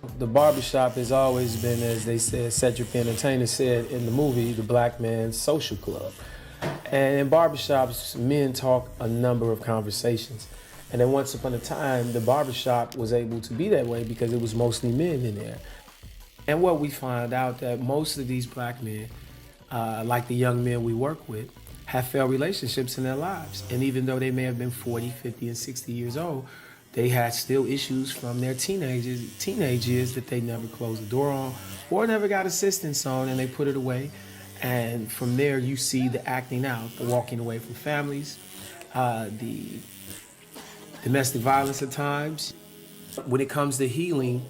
The barbershop has always been, as they said, Cedric the Entertainer said in the movie, the black man's social club. And in barbershops, men talk a number of conversations. And then once upon a time, the barbershop was able to be that way because it was mostly men in there. And what we find out that most of these black men, like the young men we work with, have failed relationships in their lives. And even though they may have been 40, 50, and 60 years old, they had still issues from their teenage years that they never closed the door on or never got assistance on, and they put it away. And from there, you see the acting out, the walking away from families, the domestic violence at times. When it comes to healing,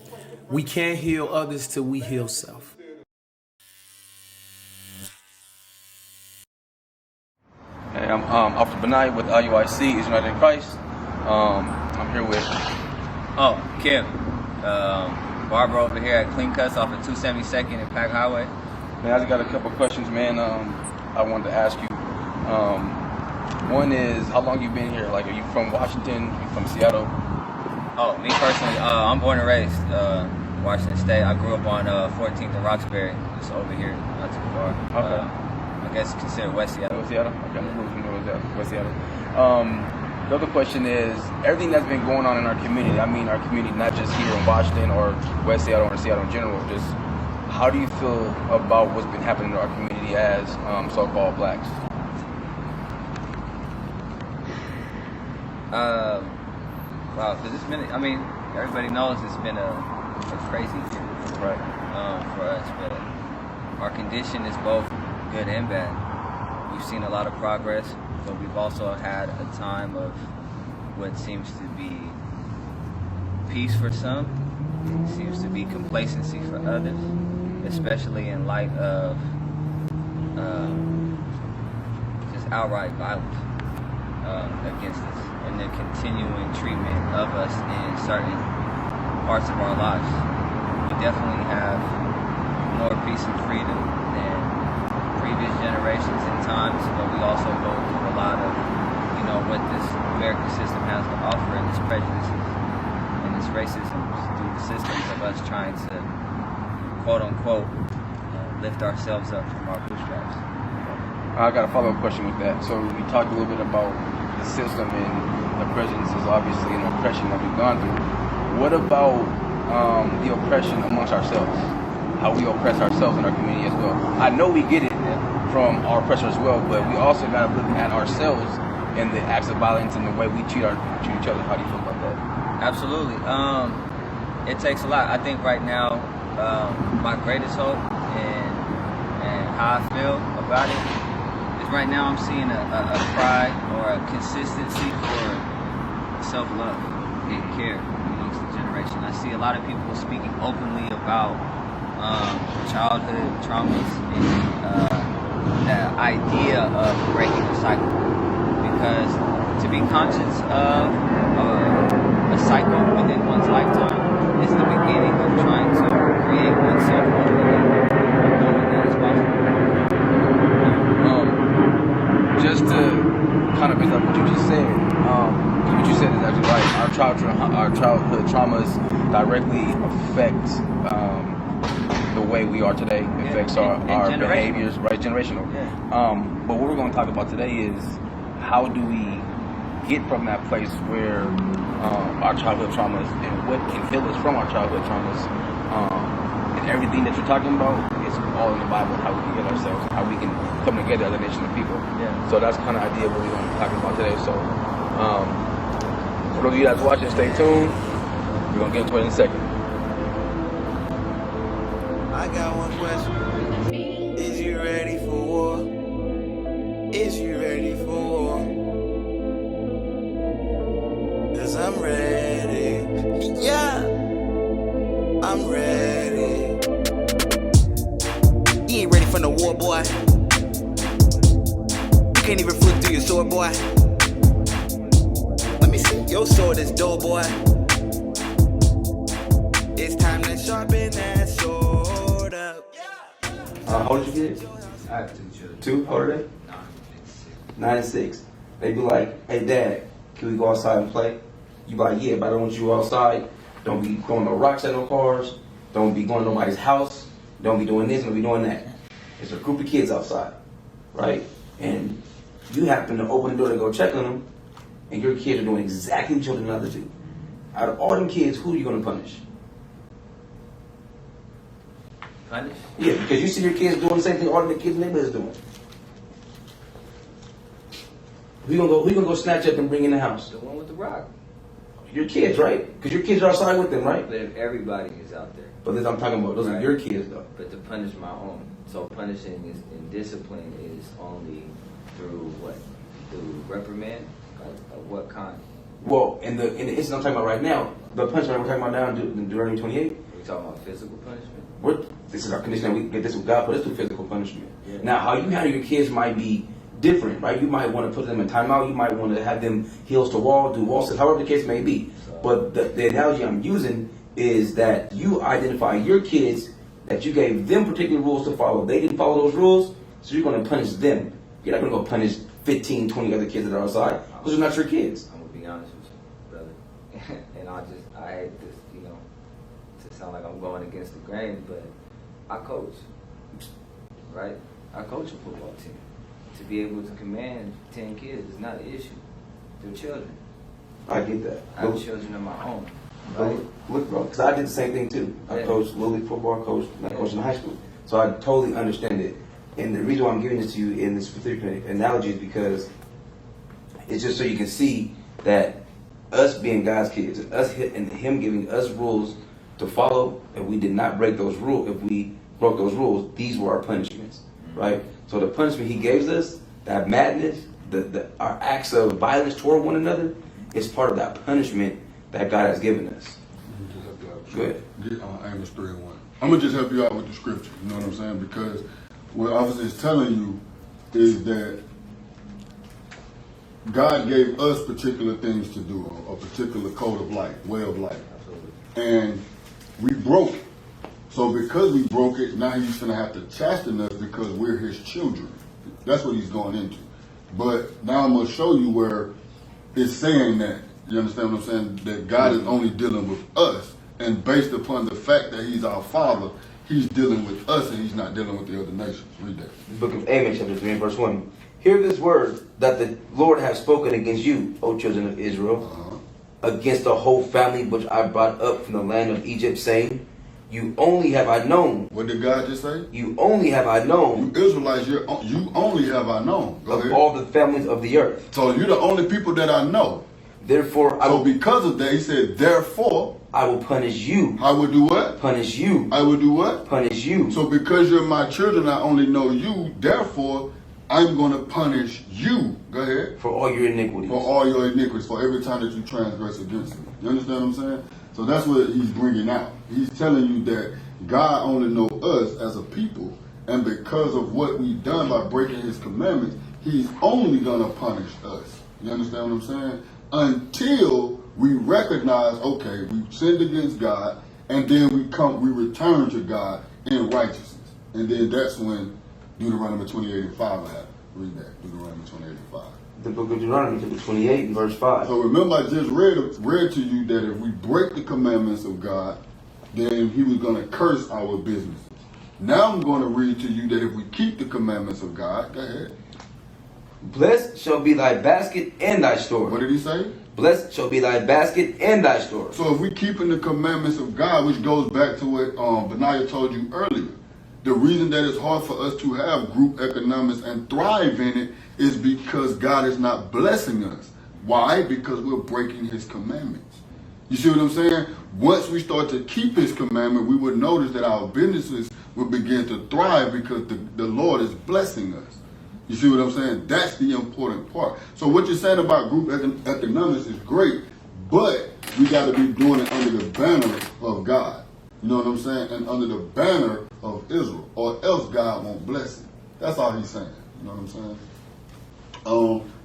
we can't heal others till we heal self. Hey, I'm Officer Benai with IUIC, is United in Christ. I'm here with... Kim. Barber over here at Klean Cuts off of 272nd and Pack Highway. Man, I just got a couple questions, man. I wanted to ask you. One is, how long you been here? Like, are you from Washington? Are you from Seattle? Oh, me personally, I'm born and raised Washington State. I grew up on 14th and Roxbury, just over here, not too far. Okay. I guess considered West Seattle. West Seattle? Okay, I'm familiar with that. West Seattle. The other question is, everything that's been going on in our community, I mean our community, not just here in Washington or West Seattle or Seattle in general, just how do you feel about what's been happening in our community as so-called blacks? Wow, because it's been, I mean, everybody knows it's been a crazy year. Right. For us, but our condition is both good and bad. We've seen a lot of progress, but we've also had a time of what seems to be peace for some, seems to be complacency for others, especially in light of just outright violence against us and the continuing treatment of us in certain parts of our lives. We definitely have more peace and freedom than previous generations and times, but we also go through a lot of, what this American system has to offer, and its prejudices and its racism through the systems of us trying to, quote unquote, lift ourselves up from our bootstraps. I got a follow-up question with that. So we talked a little bit about the system, and the prejudice is obviously an oppression that we've gone through. What about the oppression amongst ourselves? How we oppress ourselves in our community as well? I know we get it from our oppressor as well, but we also got to look at ourselves and the acts of violence and the way we treat each other. How do you feel about that? Absolutely. It takes a lot. I think right now, my greatest hope and how I feel about it is right now I'm seeing a cry or a consistency for self-love and care amongst the generation. I see a lot of people speaking openly about childhood traumas and the idea of breaking the cycle. Because to be conscious of a cycle within one's lifetime is the beginning of trying to create oneself over again, knowing that it's possible. Just to kind of base up what you just said, what you said is actually right. Our childhood traumas directly affect the way we are today. It affects our behaviors, right? Generational. Yeah. But what we're going to talk about today is how do we get from that place where our childhood traumas and what can heal us from our childhood traumas, and everything that you're talking about is all in the Bible, how we can get ourselves, how we can come together as a nation of people. Yeah. So that's kind of idea what we're going to be talking about today. So for those of you guys watching, stay tuned. We're going to get into it in a second. I got one question. Is you ready for war? Is you ready for war? 'Cause I'm ready. Yeah, I'm ready. You ain't ready for no war, boy. You can't even flip through your sword, boy. Let me see. Your sword is dull, boy. It's time to sharpen that sword up. How old did you get? I have 2 children. 2? How old are they? 9 and 6. They be like, hey dad, can we go outside and play? You be like, yeah, but I don't want you outside Don't be throwing no rocks at no cars. Don't be going to nobody's house. Don't be doing this. Don't be doing that. It's a group of kids outside, right? And you happen to open the door to go check on them, and your kids are doing exactly what you're another do. Out of all them kids, who are you going to punish? Punish? Yeah, because you see your kids doing the same thing all the kids in the neighborhood is doing. Who you gonna go snatch up and bring in the house? The one with the rock. Your kids, right? Because your kids are outside with them, right? But if everybody is out there. But this I'm talking about. Those are your kids, though. But to punish my own. So punishing is and discipline is only through what? Through reprimand? Like, of what kind? Well, in the instance I'm talking about right now, the punishment we're talking about now in Deuteronomy 28. We talking about physical punishment? This is our condition that we get this with God, but it's through physical punishment. Yeah. Now, how you handle your kids might be different, right? You might want to put them in timeout. You might want to have them heels to wall, do wall sits, however the case may be. But the analogy I'm using is that you identify your kids, that you gave them particular rules to follow. They didn't follow those rules, so you're going to punish them. You're not going to go punish 15, 20 other kids that are outside. Those are not your kids. I'm going to be honest with you, brother. And I hate this, to sound like I'm going against the grain, but I coach, right? I coach a football team. To be able to command 10 kids is not an issue. They're children. I get that. I have children of my own. Right? Look, bro, because I did the same thing too. I coached little league football, I coached in high school, so I totally understand it. And the reason why I'm giving this to you in this specific analogy is because it's just so you can see that us being God's kids, and Him giving us rules to follow, if we did not break those rules, if we broke those rules, these were our punishments, right? So the punishment He gives us, that madness, our acts of violence toward one another, is part of that punishment that God has given us. Go ahead. Amos 3:1. I'm gonna just help you out with the scripture. You know what I'm saying? Because what obviously is telling you is that God gave us particular things to do, a particular code of life, way of life, and we broke it. So because we broke it, now He's gonna have to chasten us because we're His children. That's what He's going into. But now I'm gonna show you where it's saying that. You understand what I'm saying? That God is only dealing with us, and based upon the fact that He's our Father, He's dealing with us, and He's not dealing with the other nations. Read that. The book of Amos, chapter 3, and verse 1. Hear this word that the Lord has spoken against you, O children of Israel, against the whole family which I brought up from the land of Egypt, saying, you only have I known. What did God just say? You only have I known. You Israelites, you only have I known. Go ahead. All the families of the earth. So you're the only people that I know. Therefore, So because of that, He said, therefore, I will punish you. I will do what? Punish you. I will do what? Punish you. So because you're my children, I only know you. Therefore, I'm going to punish you. Go ahead. For all your iniquities. For all your iniquities, for every time that you transgress against me. You understand what I'm saying? So that's what He's bringing out. He's telling you that God only knows us as a people, and because of what we've done by breaking His commandments, He's only going to punish us. You understand what I'm saying? Until we recognize, okay, we've sinned against God, and then we return to God in righteousness. And then that's when Deuteronomy 28:5 happens. Read that, Deuteronomy 28:5. The book of Deuteronomy, chapter 28, and verse 5. So remember, I just read to you that if we break the commandments of God, then He was going to curse our businesses. Now I'm going to read to you that if we keep the commandments of God, go ahead. Blessed shall be thy basket and thy store. What did He say? Blessed shall be thy basket and thy store. So if we keeping the commandments of God, which goes back to what Benaiah told you earlier, the reason that it's hard for us to have group economics and thrive in it is because God is not blessing us. Why? Because we're breaking His commandments. You see what I'm saying? Once we start to keep His commandment, we would notice that our businesses will begin to thrive because the Lord is blessing us. You see what I'm saying? That's the important part. So what you're saying about group economics is great, but we got to be doing it under the banner of God. You know what I'm saying? And under the banner of Israel, or else God won't bless it. That's all He's saying. You know what I'm saying?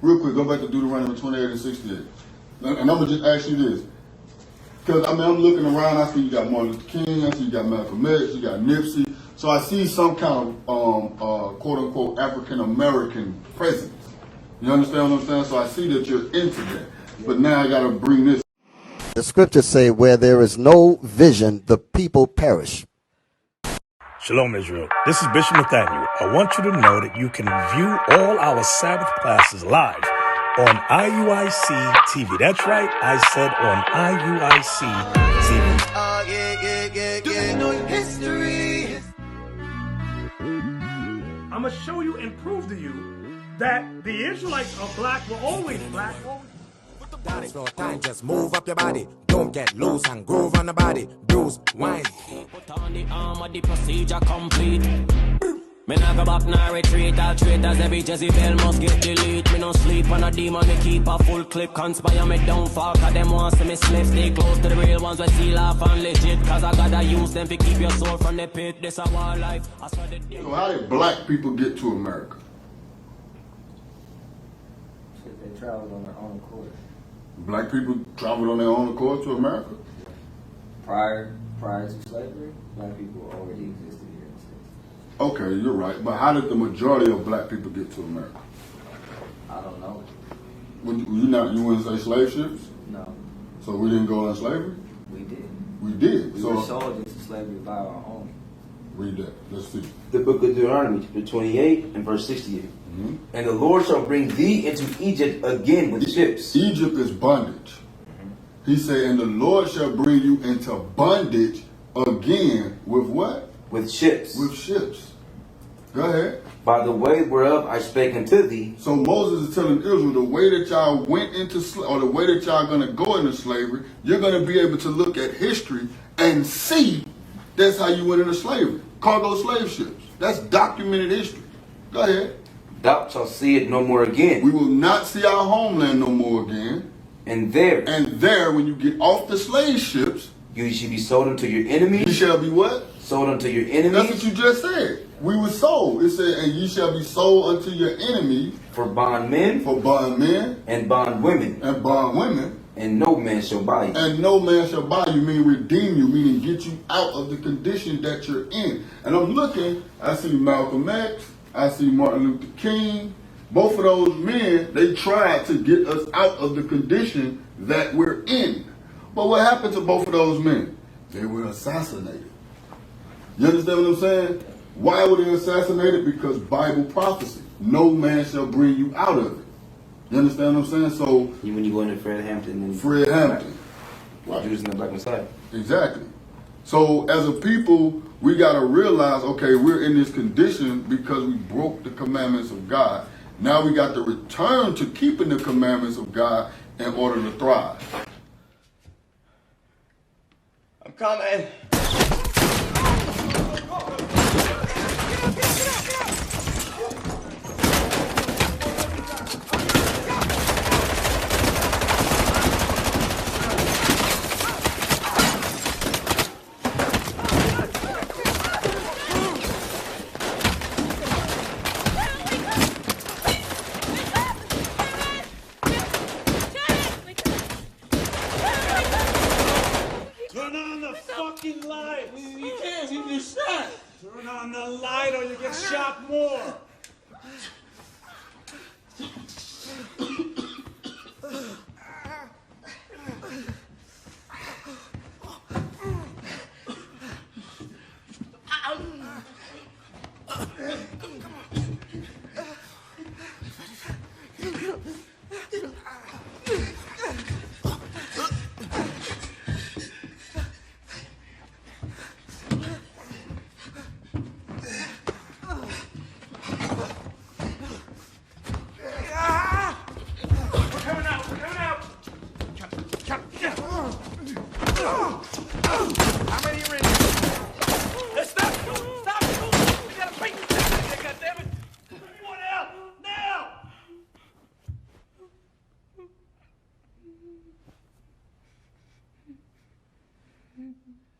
Real quick, go back to Deuteronomy 28 and 68. And I'm going to just ask you this. Because, I'm looking around, I see you got Martin Luther King, I see you got Malcolm X, you got Nipsey. So I see some kind of, quote-unquote, African-American presence. You understand what I'm saying? So I see that you're into that. But now I got to bring this The scriptures say, where there is no vision, the people perish. Shalom, Israel. This is Bishop Nathaniel. I want you to know that you can view all our Sabbath classes live on IUIC TV. That's right, I said on IUIC TV. Do you know your history? I'm going to show you and prove to you that the Israelites are black, were always black. Dance floor time, just move up your body. Don't get loose and groove on the body. Bruise, wine. Put on the armor, the procedure complete. Me not go back, nah retreat. All traitors, every Jezebel must get delete. Me no sleep on a demon, me keep a full clip. Conspire me downfall, cause them want to see me slip. Stay close to the real ones, we seal off and legit. Cause I gotta use them to keep your soul from the pit. This a wild life, I swear the day. So how did black people get to America? They traveled on their own accord. Black people traveled on their own accord to America? Prior to slavery, black people already existed here in the States. Okay, you're right. But how did the majority of black people get to America? I don't know. You wouldn't say slave ships? No, So we didn't go on slavery? we did. We did. We were sold into slavery by our own. Read that. Let's see. The book of Deuteronomy, chapter 28 and verse 68. Mm-hmm. And the Lord shall bring thee into Egypt again with ships. Egypt is bondage. He said, and the Lord shall bring you into bondage again with what? With ships. With ships. Go ahead. By the way whereof I spake unto thee. So Moses is telling Israel, the way that y'all went into or the way that y'all going to go into slavery, you're going to be able to look at history and see that's how you went into slavery. Cargo slave ships. That's documented history. Go ahead. Thou shalt see it no more again. We will not see our homeland no more again. And there when you get off the slave ships, you shall be sold unto your you enemies. shall be what? Sold unto your enemies. That's what you just said. We were sold. It said, and ye shall be sold unto your enemies. For bondmen. For bondmen. And bondwomen. And bondwomen. And no man shall buy you. And no man shall buy you, meaning redeem you, meaning get you out of the condition that you're in. And I'm looking, I see Malcolm X, I see Martin Luther King. Both of those men, they tried to get us out of the condition that we're in. But what happened to both of those men? They were assassinated. You understand what I'm saying? Why were they assassinated? Because Bible prophecy. No man shall bring you out of it. You understand what I'm saying? So when you go into Fred Hampton. Fred Hampton. Right. Jews in the Black Messiah. Exactly. So as a people, we got to realize, okay, we're in this condition because we broke the commandments of God. Now we got to return to keeping the commandments of God in order to thrive. I'm coming. Turn on the fucking light! You can't, you get shot! Turn on the light or you get shot more!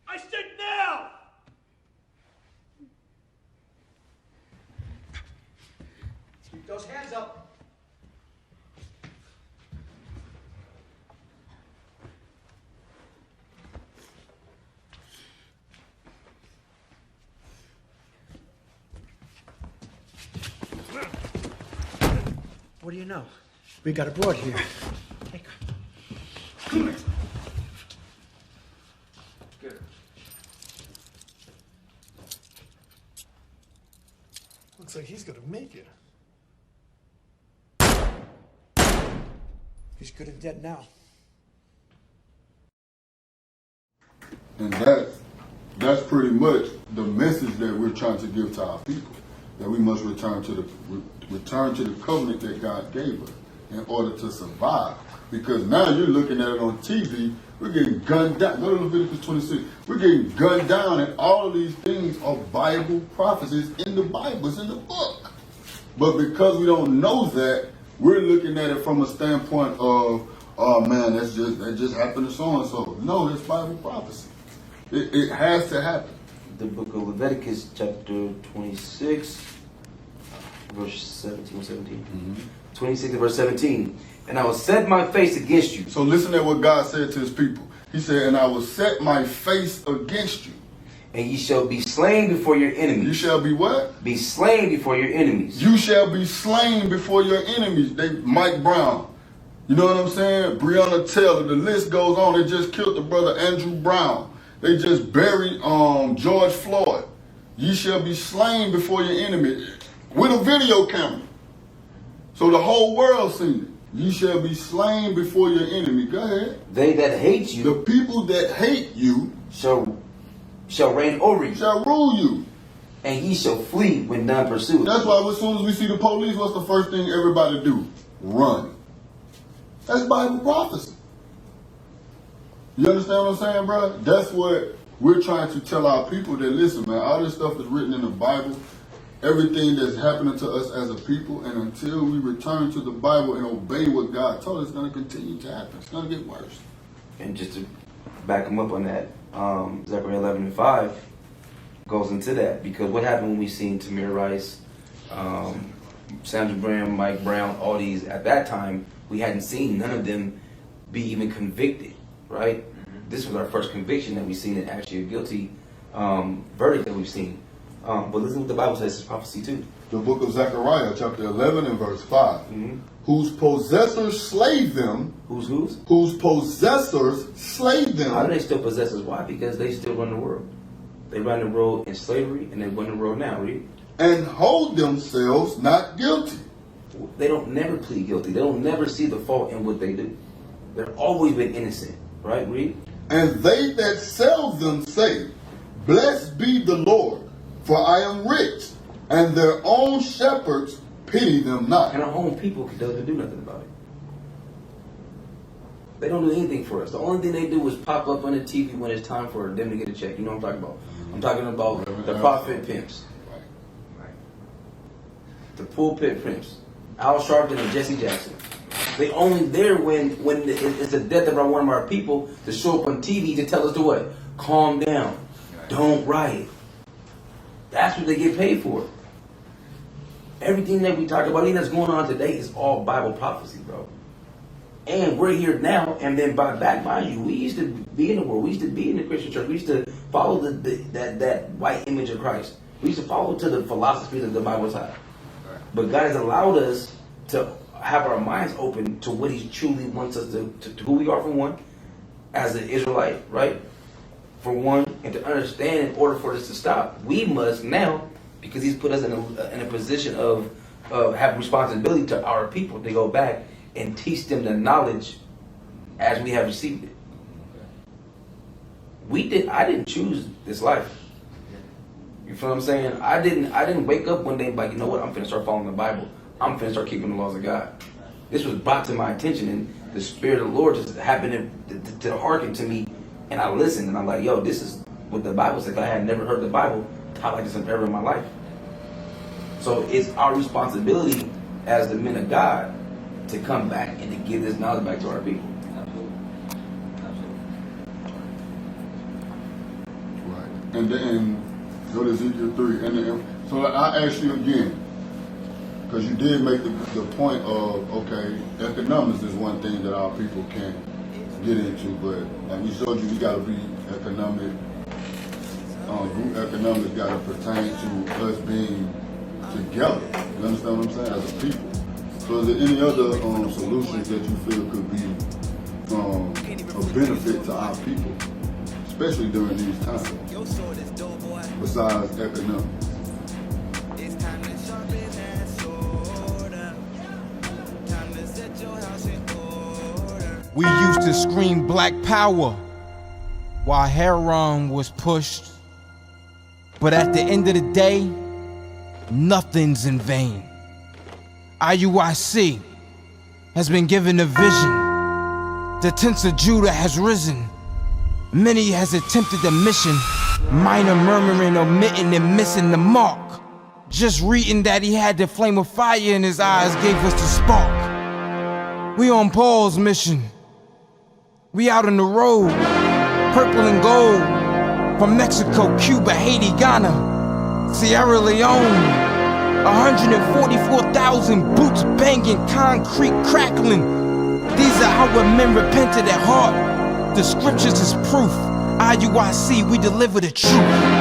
I said now! Keep those hands up. What do you know? We got a broad here. Take her. Come here. Looks like he's gonna make it. He's good and dead now. And that's pretty much the message that we're trying to give to our people, that we must return to the covenant that God gave us in order to survive. Because now you're looking at it on TV, we're getting gunned down. Go to Leviticus 26. We're getting gunned down, and all of these things are Bible prophecies in the Bible, it's in the book. But because we don't know that, we're looking at it from a standpoint of, oh man, that just happened to so and so. No, it's Bible prophecy. It has to happen. The book of Leviticus, chapter 26, verse 17. 26 and verse 17. And I will set my face against you. So listen to what God said to his people. He said, and I will set my face against you. And ye shall be slain before your enemies. You shall be what? Be slain before your enemies. You shall be slain before your enemies. Mike Brown. You know what I'm saying? Breonna Taylor. The list goes on. They just killed the brother Andrew Brown. They just buried George Floyd. Ye shall be slain before your enemy with a video camera. So the whole world seen it. Ye shall be slain before your enemy. Go ahead. They that hate you. The people that hate you shall reign over you. Shall rule you. And ye shall flee when none pursue. That's why as soon as we see the police, what's the first thing everybody do? Run. That's Bible prophecy. You understand what I'm saying, bro? That's what we're trying to tell our people, that listen, man, all this stuff is written in the Bible. Everything that's happening to us as a people, and until we return to the Bible and obey what God told us, it's going to continue to happen. It's going to get worse. And just to back them up on that, Zechariah 11:5 goes into that, because what happened when we seen Tamir Rice, Sandra Bland, Mike Brown, all these, at that time, we hadn't seen none of them be even convicted, right? Mm-hmm. This was our first conviction that we've seen, and actually a guilty verdict that we've seen. But listen to what the Bible says, it's prophecy too. The book of Zechariah, chapter 11 and verse 5. Mm-hmm. Whose possessors slay them. Whose? Whose possessors slay them. How do they still possess us? Why? Because they still run the world. They run the world in slavery, and they run the world now, read. And hold themselves not guilty. They don't never plead guilty. They don't never see the fault in what they do. They've always been innocent, right? Read. And they that sell them say, blessed be the Lord, for I am rich, and their own shepherds pity them not. And our own people doesn't do nothing about it. They don't do anything for us. The only thing they do is pop up on the TV when it's time for them to get a check. You know what I'm talking about? I'm talking about the prophet pimps. The pulpit pimps. Al Sharpton and Jesse Jackson. They only there when it's the death of one of our people to show up on TV to tell us to what? Calm down. Don't riot. That's what they get paid for. Everything that we talk about, everything that's going on today is all Bible prophecy, bro. And we're here now, and then back mind you, we used to be in the world. We used to be in the Christian church. We used to follow that white image of Christ. We used to follow to the philosophy that the Bible taught. But God has allowed us to have our minds open to what He truly wants us to who we are, for one, as an Israelite, right? For one, and to understand, in order for this to stop, we must now, because He's put us in a position of having responsibility to our people, to go back and teach them the knowledge as we have received it. I didn't choose this life. You feel what I'm saying? I didn't wake up one day like, you know what, I'm finna start following the Bible. I'm finna start keeping the laws of God. This was brought to my attention, and the Spirit of the Lord just happened to hearken to me, and I listened, and I'm like, yo, this is what the Bible says. I had never heard the Bible taught like this ever in my life. So it's our responsibility as the men of God to come back and to give this knowledge back to our people. Right. And then go to Ezekiel 3. And then, so I ask you again, because you did make the point of, okay, economics is one thing that our people can get into, but like we showed you, we got to be economic. Group economics got to pertain to us being together. You understand what I'm saying? As a people. So is there any other solutions that you feel could be a benefit to our people, especially during these times, besides economics? We used to scream black power while heroin was pushed. But at the end of the day, nothing's in vain. IUIC has been given a vision. The tents of Judah has risen. Many has attempted the mission. Minor murmuring, omitting, and missing the mark. Just reading that he had the flame of fire in his eyes gave us the spark. We on Paul's mission. We out on the road, purple and gold. From Mexico, Cuba, Haiti, Ghana, Sierra Leone. 144,000 boots banging, concrete crackling. These are our men repented at heart. The scriptures is proof. IUIC, we deliver the truth.